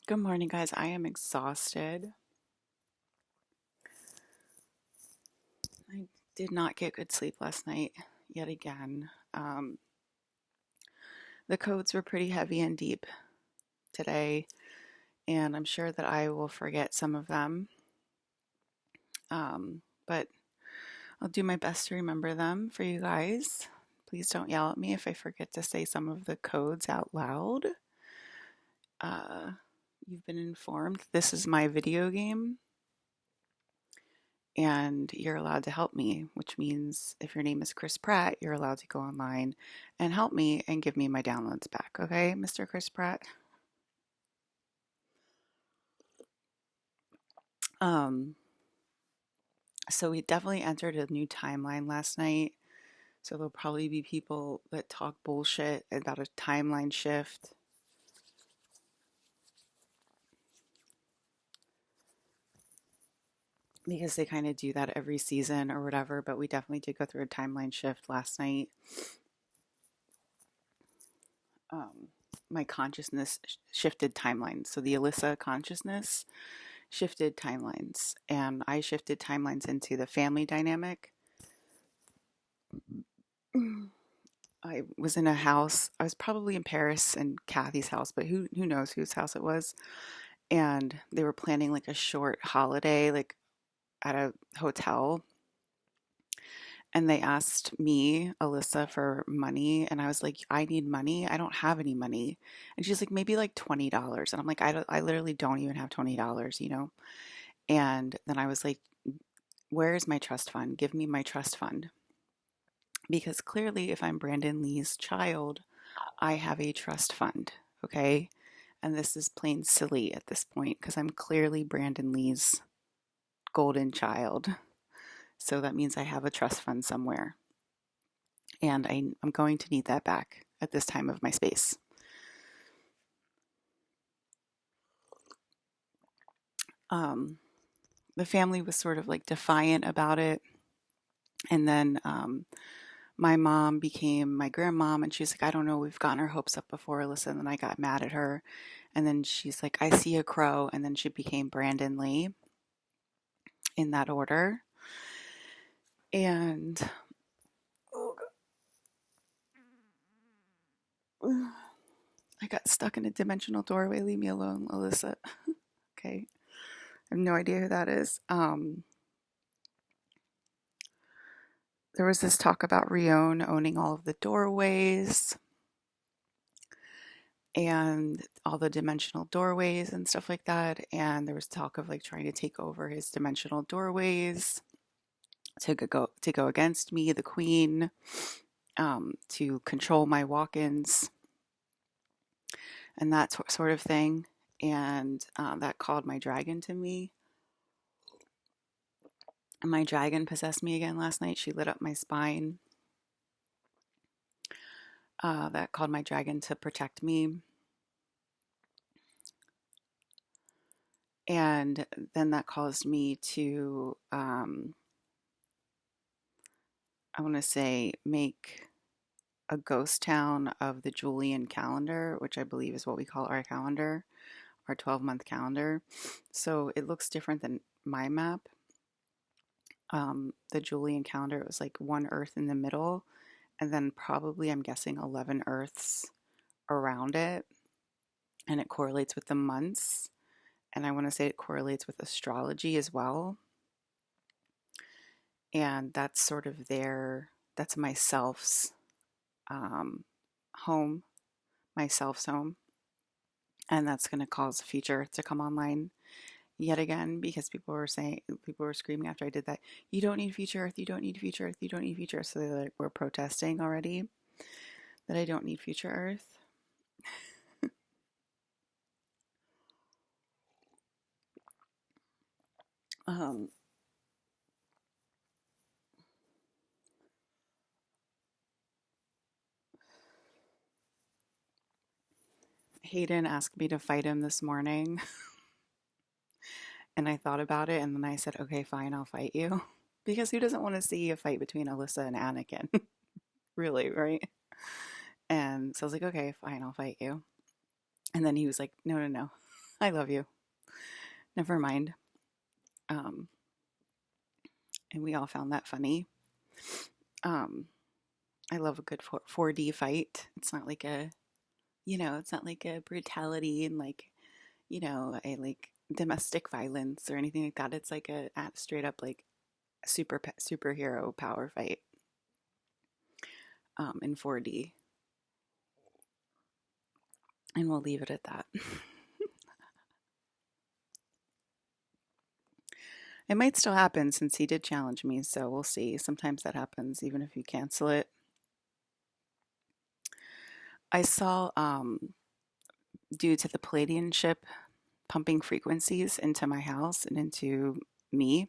Good morning, guys. I am exhausted. I did not get good sleep last night yet again. The codes were pretty heavy and deep today, and I'm sure that I will forget some of them. But I'll do my best to remember them for you guys. Please don't yell at me if I forget to say some of the codes out loud. Uh, you've been informed. This is my video game. And you're allowed to help me, which means if your name is Chris Pratt, you're allowed to go online and help me and give me my downloads back. Okay, Mr. Chris Pratt? Um, so we definitely entered a new timeline last night. So there'll probably be people that talk bullshit about a timeline shift. Because they kind of do that every season or whatever, but we definitely did go through a timeline shift last night. Um, my consciousness shifted timelines. So the Alyssa consciousness shifted timelines, and I shifted timelines into the family dynamic. I was in a house. I was probably in Paris and Kathy's house, but who knows whose house it was. And they were planning like a short holiday, like at a hotel. And they asked me, Alyssa, for money. And I was like, I need money. I don't have any money. And she's like, maybe like $20. And I'm like, I literally don't even have $20, you know? And then I was like, where is my trust fund? Give me my trust fund. Because clearly, if I'm Brandon Lee's child, I have a trust fund, okay? And this is plain silly at this point because I'm clearly Brandon Lee's golden child. So that means I have a trust fund somewhere. And I'm going to need that back at this time of my space. The family was sort of like defiant about it. And then my mom became my grandmom, and she's like, I don't know, we've gotten our hopes up before, Alyssa. And then I got mad at her. And then she's like, I see a crow. And then she became Brandon Lee in that order. And I got stuck in a dimensional doorway. Leave me alone, Alyssa. Okay. I have no idea who that is. There was this talk about Rion owning all of the doorways and all the dimensional doorways and stuff like that. And there was talk of like trying to take over his dimensional doorways to go against me, the queen, to control my walk-ins and that sort of thing. And that called my dragon to me. And my dragon possessed me again last night. She lit up my spine. That called my dragon to protect me. And then that caused me to, I want to say, make a ghost town of the Julian calendar, which I believe is what we call our calendar, our 12-month calendar. So it looks different than my map. The Julian calendar, it was like one Earth in the middle, and then probably, I'm guessing, 11 Earths around it. And it correlates with the months. And I want to say it correlates with astrology as well. And that's sort of that's my self's home, my self's home. And that's going to cause future Earth to come online yet again because people were screaming after I did that, you don't need future Earth, you don't need future Earth, you don't need future Earth. So they like were protesting already that I don't need future Earth. Hayden asked me to fight him this morning. And I thought about it, and then I said, okay, fine, I'll fight you. Because who doesn't want to see a fight between Alyssa and Anakin? Really, right? And so I was like, okay, fine, I'll fight you. And then he was like, no, no, no. I love you. Never mind. Um, and we all found that funny. Um, I love a good 4D fight. It's not like a, it's not like a brutality and like, a like domestic violence or anything like that. It's like a straight up like superhero power fight in 4D. And we'll leave it at that. It might still happen since he did challenge me, so we'll see. Sometimes that happens even if you cancel it. I saw, due to the Palladian ship pumping frequencies into my house and into me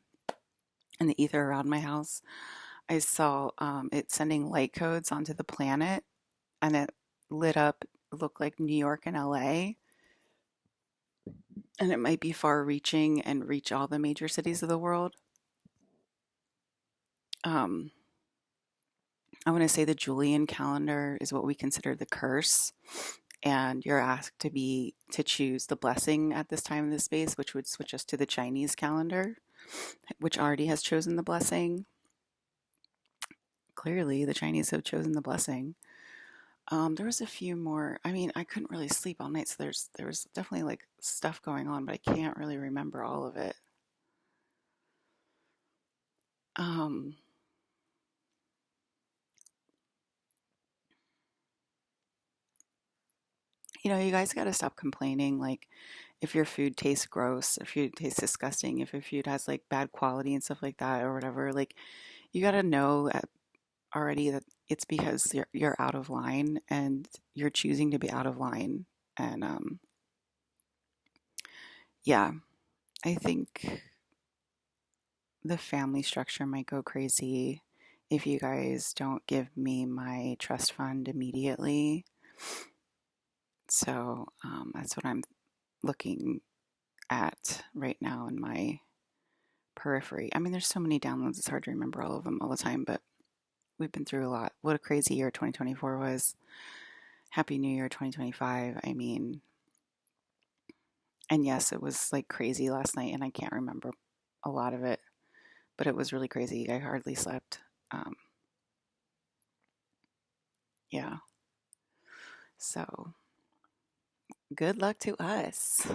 and the ether around my house, I saw it sending light codes onto the planet, and it lit up, looked like New York and LA, and it might be far reaching and reach all the major cities of the world. Um, I want to say the Julian calendar is what we consider the curse, and you're asked to choose the blessing at this time in the space, which would switch us to the Chinese calendar, which already has chosen the blessing. Clearly, the Chinese have chosen the blessing. There was a few more. I mean, I couldn't really sleep all night, so there was definitely like stuff going on, but I can't really remember all of it. Um, you guys got to stop complaining. Like, if your food tastes gross, if food tastes disgusting, if your food has like bad quality and stuff like that or whatever, like you got to know already that it's because you're out of line and you're choosing to be out of line. And yeah, I think the family structure might go crazy if you guys don't give me my trust fund immediately. So that's what I'm looking at right now in my periphery. I mean, there's so many downloads, it's hard to remember all of them all the time, but we've been through a lot. What a crazy year 2024 was. Happy New Year 2025. I mean, and yes, it was like crazy last night, and I can't remember a lot of it, but it was really crazy. I hardly slept. Um, yeah. So good luck to us.